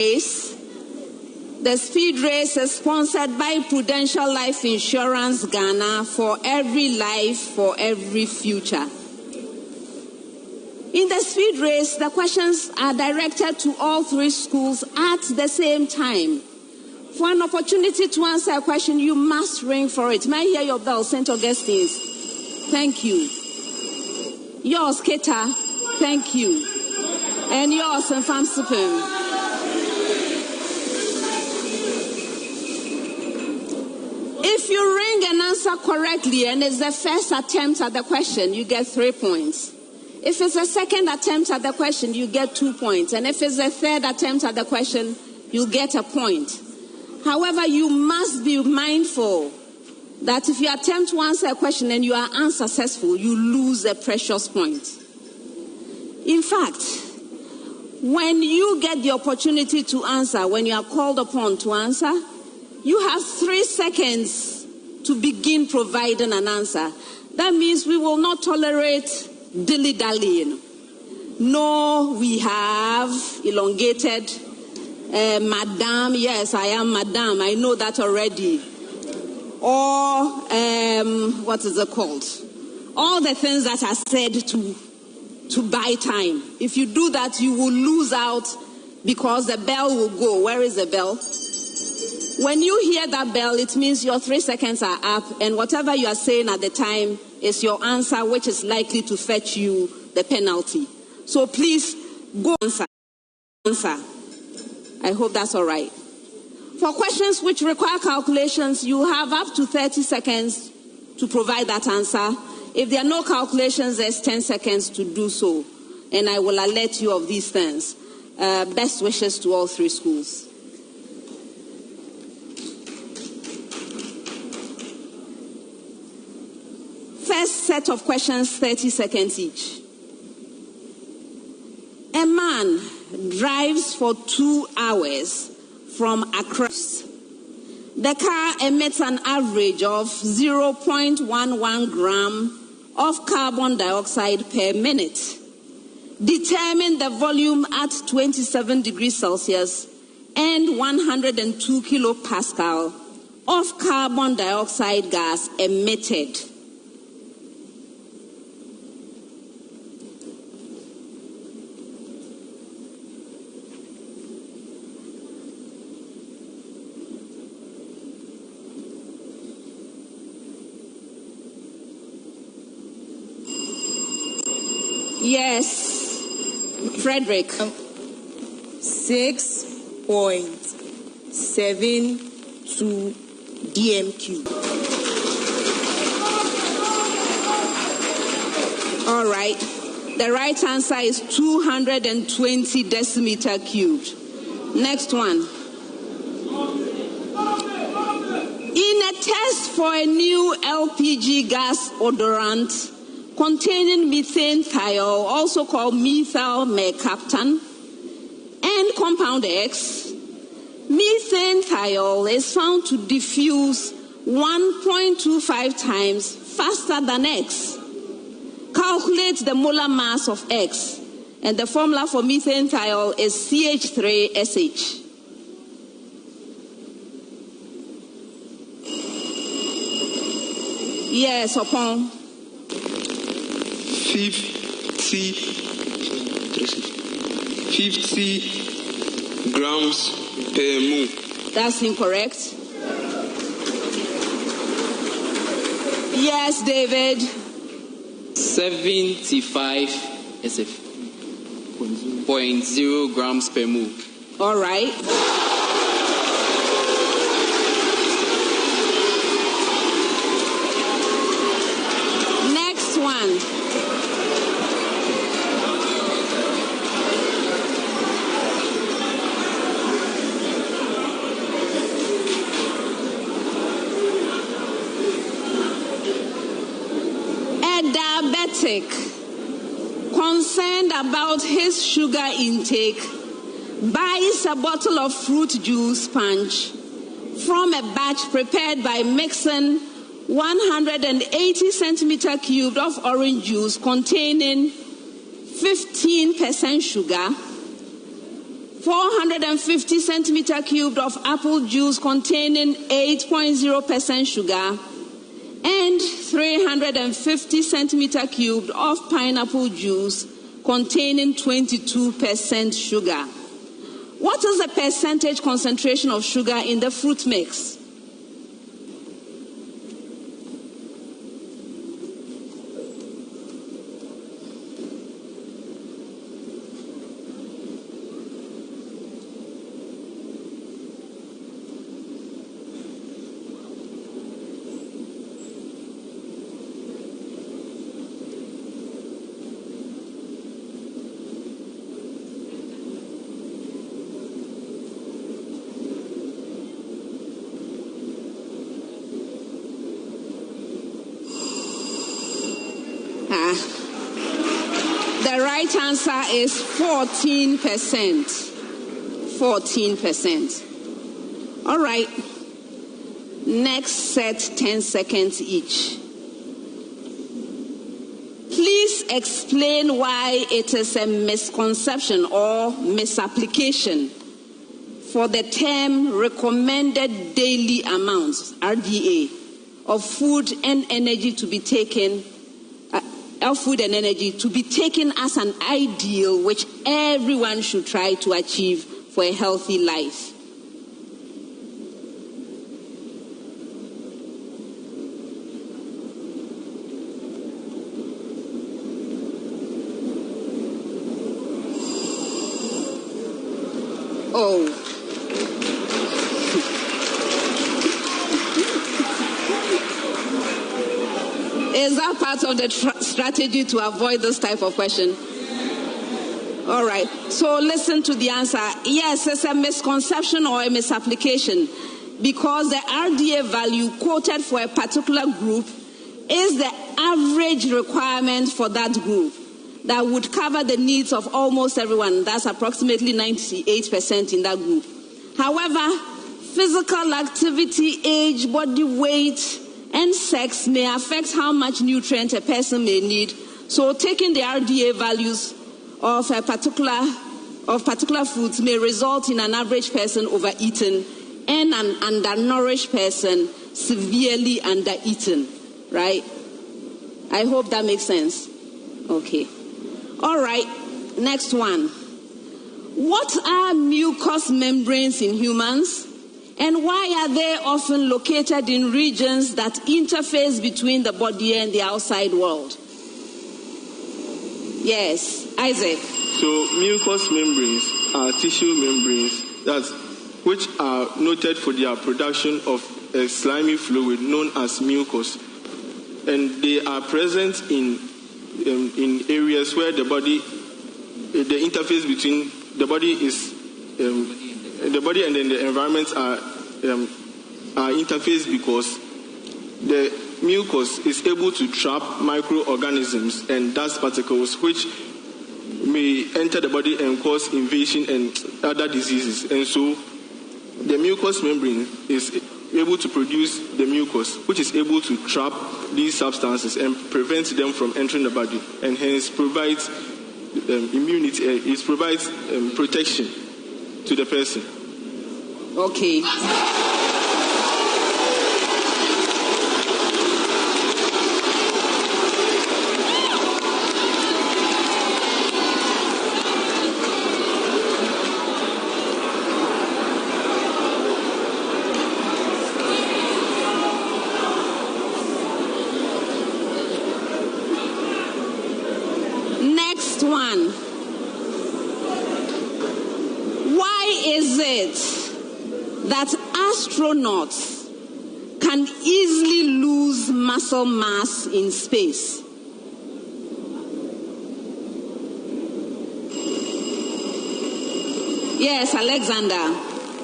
race. The speed race is sponsored by Prudential Life Insurance Ghana, for every life, for every future. In the speed race, the questions are directed to all 3 schools at the same time. For an opportunity to answer a question, you must ring for it. May I hear your bell, St. Augustine's? Thank you. Yours, Keta. Thank you. And yours, Mfantsipim. If you ring and answer correctly and it's the first attempt at the question, you get 3 points. If it's a second attempt at the question, you get 2 points. And if it's a third attempt at the question, you get a point. However, you must be mindful that if you attempt to answer a question and you are unsuccessful, you lose a precious point. In fact, when you get the opportunity to answer, when you are called upon to answer, you have 3 seconds to begin providing an answer. That means we will not tolerate dilly-dallying. No, we have elongated Madam. Yes, I am Madam. I know that already. Or, what is it called? All the things that are said to buy time. If you do that, you will lose out because the bell will go. Where is the bell? When you hear that bell, it means your 3 seconds are up, and whatever you are saying at the time is your answer, which is likely to fetch you the penalty. So please go answer. I hope that's all right. For questions which require calculations, you have up to 30 seconds to provide that answer. If there are no calculations, there's 10 seconds to do so. And I will alert you of these things. Best wishes to all 3 schools. First set of questions, 30 seconds each. A man drives for 2 hours from Accra. The car emits an average of 0.11 gram of carbon dioxide per minute. Determine the volume at 27 degrees Celsius and 102 kilopascal of carbon dioxide gas emitted. Yes, Frederick. 6.72 DMQ. All right. The right answer is 220 decimeter cubed. Next one. In a test for a new LPG gas odorant containing methane thiol, also called methyl mercaptan, and compound X, methane thiol is found to diffuse 1.25 times faster than X. Calculate the molar mass of X, and the formula for methane thiol is CH3SH. Yes, upon 50 grams per mole. That's incorrect. Yes, David. 75 0.0 grams per mole. All right. Next one. Concerned about his sugar intake buys a bottle of fruit juice punch from a batch prepared by mixing 180 centimeter cubed of orange juice containing 15% sugar, 450 centimeter cubed of apple juice containing 8.0% sugar, and 350 centimeter cubed of pineapple juice containing 22% sugar. What is the percentage concentration of sugar in the fruit mix? The right answer is 14%. 14%. All right. Next set, 10 seconds each. Please explain why it is a misconception or misapplication for the term recommended daily amounts, RDA, of food and energy to be taken as an ideal which everyone should try to achieve for a healthy life. Oh. Is that part of the strategy to avoid this type of question? All right. So listen to the answer. Yes, it's a misconception or a misapplication because the RDA value quoted for a particular group is the average requirement for that group that would cover the needs of almost everyone. That's approximately 98% in that group. However, physical activity, age, body weight, and sex may affect how much nutrient a person may need. So taking the RDA values of particular foods may result in an average person overeaten and an undernourished person severely undereaten, right? I hope that makes sense. Okay. All right, next one. What are mucous membranes in humans? And why are they often located in regions that interface between the body and the outside world? Yes, Isaac. So mucous membranes are tissue membranes which are noted for their production of a slimy fluid known as mucus. And they are present in areas where the interface between the body and then the environment are interfaced because the mucus is able to trap microorganisms and dust particles which may enter the body and cause invasion and other diseases. And so the mucous membrane is able to produce the mucus, which is able to trap these substances and prevent them from entering the body, and hence provides immunity. It provides protection to the person. Okay. Next one. Why is it that astronauts can easily lose muscle mass in space? Yes, Alexander.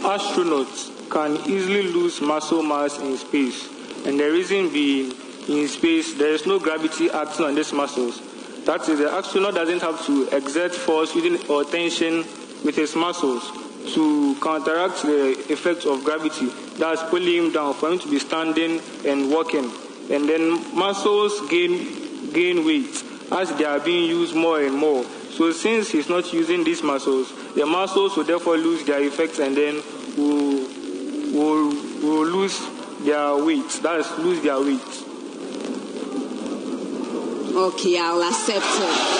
Astronauts can easily lose muscle mass in space, and the reason being, in space there is no gravity acting on these muscles. That is, the astronaut doesn't have to exert force or tension with his muscles to counteract the effect of gravity that's pulling him down for him to be standing and walking. And then muscles gain weight as they are being used more and more. So since he's not using these muscles, the muscles will therefore lose their effect and then will lose their weight. That is, lose their weight. Okay, I'll accept it.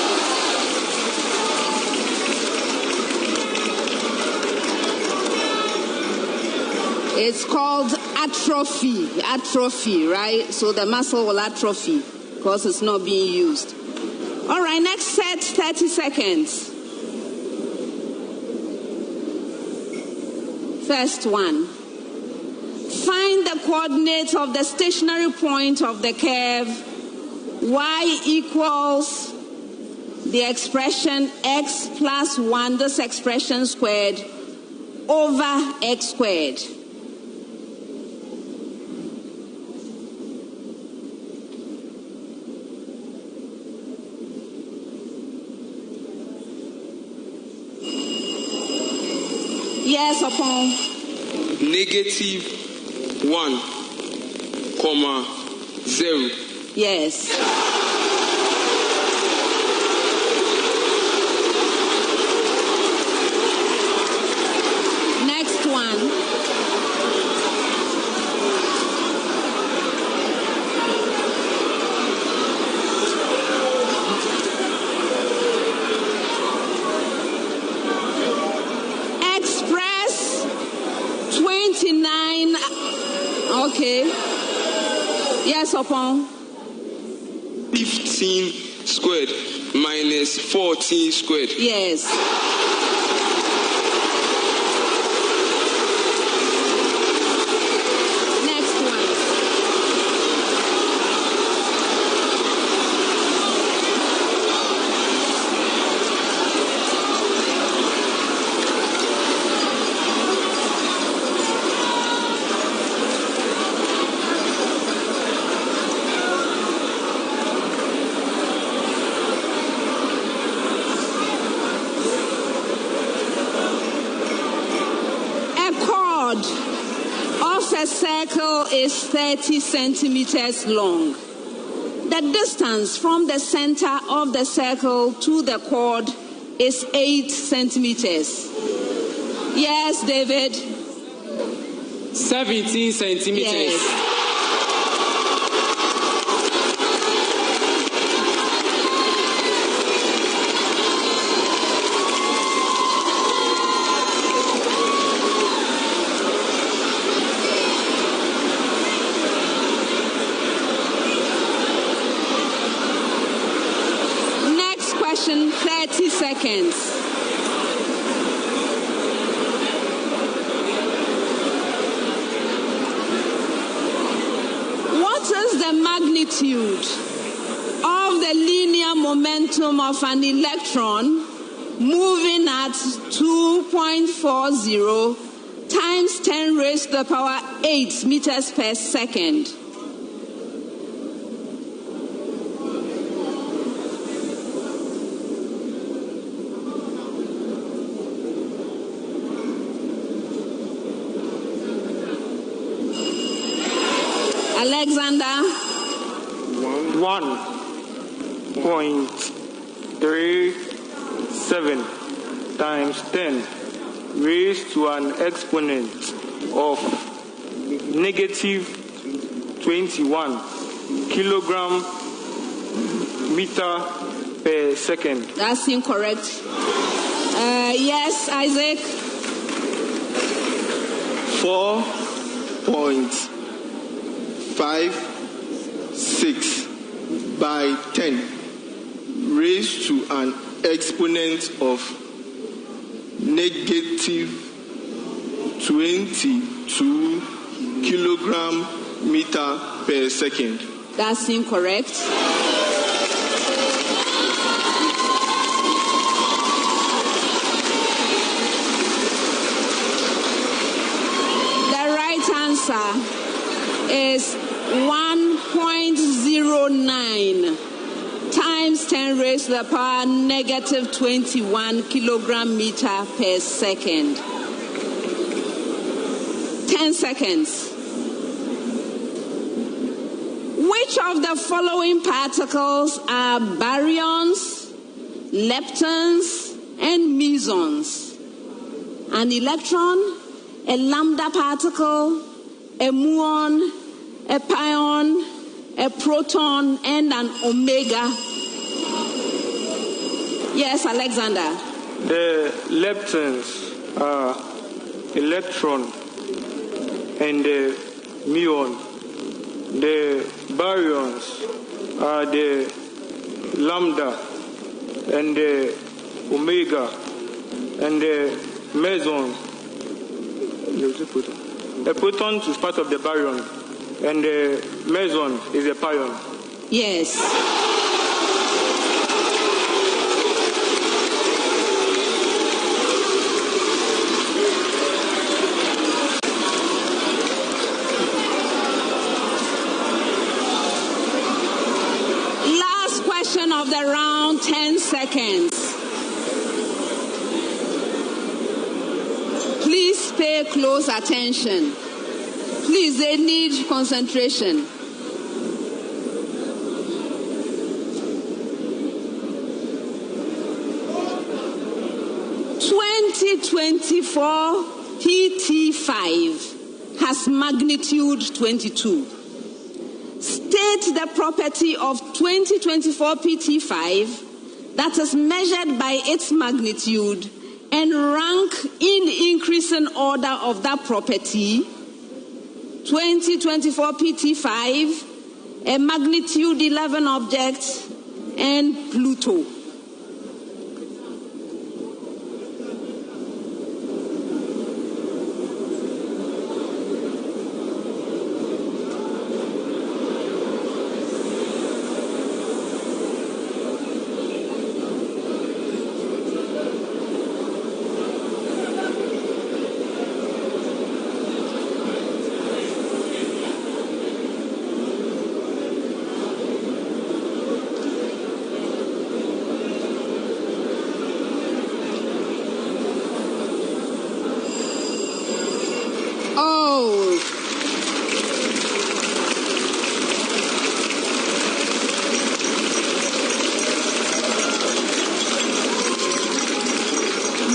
It's called atrophy, right? So the muscle will atrophy because it's not being used. All right, next set, 30 seconds. First one. Find the coordinates of the stationary point of the curve. Y equals the expression x plus 1, this expression squared, over x squared. Yes, upon. -1,0. Yes. Next one. Express 29. Okay. Yes, upon. 15 squared minus 14 squared. Yes. Next one. A circle is 30 centimeters long. The distance from the center of the circle to the chord is 8 centimeters. Yes, David? 17 centimeters. Yes. Next question, 30 seconds. What is the magnitude of the linear momentum of an electron moving at 2.40 times 10 raised to the power 8 meters per second? Alexander? 1.37 times 10 raised to an exponent of negative 21 kilogram meter per second. That's incorrect. Yes, Isaac? 4.56 by 10 raised to an exponent of negative 22 kilogram meter per second. That's incorrect. The right answer is 1.09 times 10 raised to the power negative 21 kilogram meter per second. 10 seconds. Which of the following particles are baryons, leptons, and mesons. An electron, a lambda particle, a muon, a pion, a proton, and an omega. Yes, Alexander. The leptons are electron and the muon. The baryons are the lambda and the omega, and the meson. The proton is part of the baryon, and the meson is a pion. Yes. Last question of the round, 10 seconds. Please pay close attention. Please, they need concentration. (2024) PT5 has magnitude 22. State the property of 2024 PT5 that is measured by its magnitude and rank in increasing order of that property. 2024 PT5, a magnitude 11 object, and Pluto.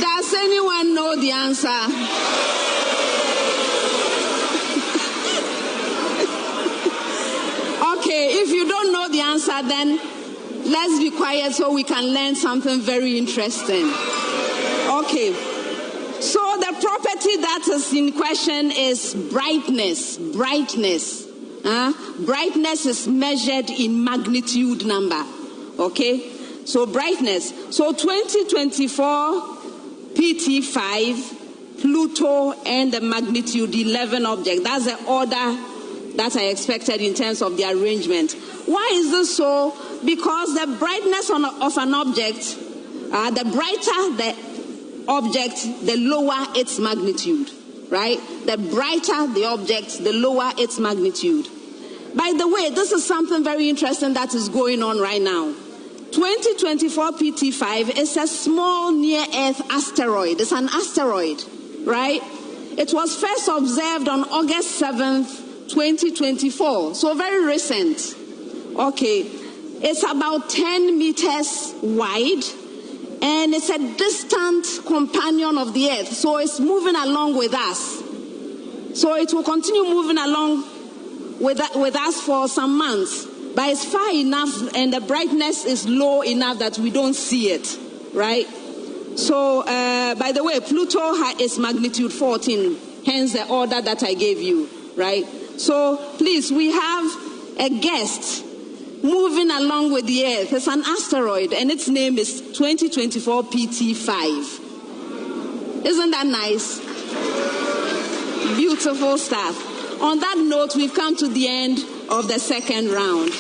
Does anyone know the answer? Okay, if you don't know the answer, then let's be quiet so we can learn something very interesting. Okay. So the property that is in question is brightness. Brightness. Brightness is measured in magnitude number. Okay? So brightness. So 2024 PT5, Pluto, and the magnitude 11 object. That's the order that I expected in terms of the arrangement. Why is this so? Because the brightness of an object, the brighter the object, the lower its magnitude, right? The brighter the object, the lower its magnitude. By the way, this is something very interesting that is going on right now. 2024 PT5 is a small near-Earth asteroid. It's an asteroid, right? It was first observed on August 7th, 2024, so very recent. Okay, it's about 10 meters wide, and it's a distant companion of the Earth, so it's moving along with us. So it will continue moving along with us for some months, but it's far enough, and the brightness is low enough that we don't see it, right? So, by the way, Pluto is magnitude 14, hence the order that I gave you, right? So, please, we have a guest moving along with the Earth. It's an asteroid, and its name is 2024 PT5. Isn't that nice? Beautiful stuff. On that note, we've come to the end of the second round.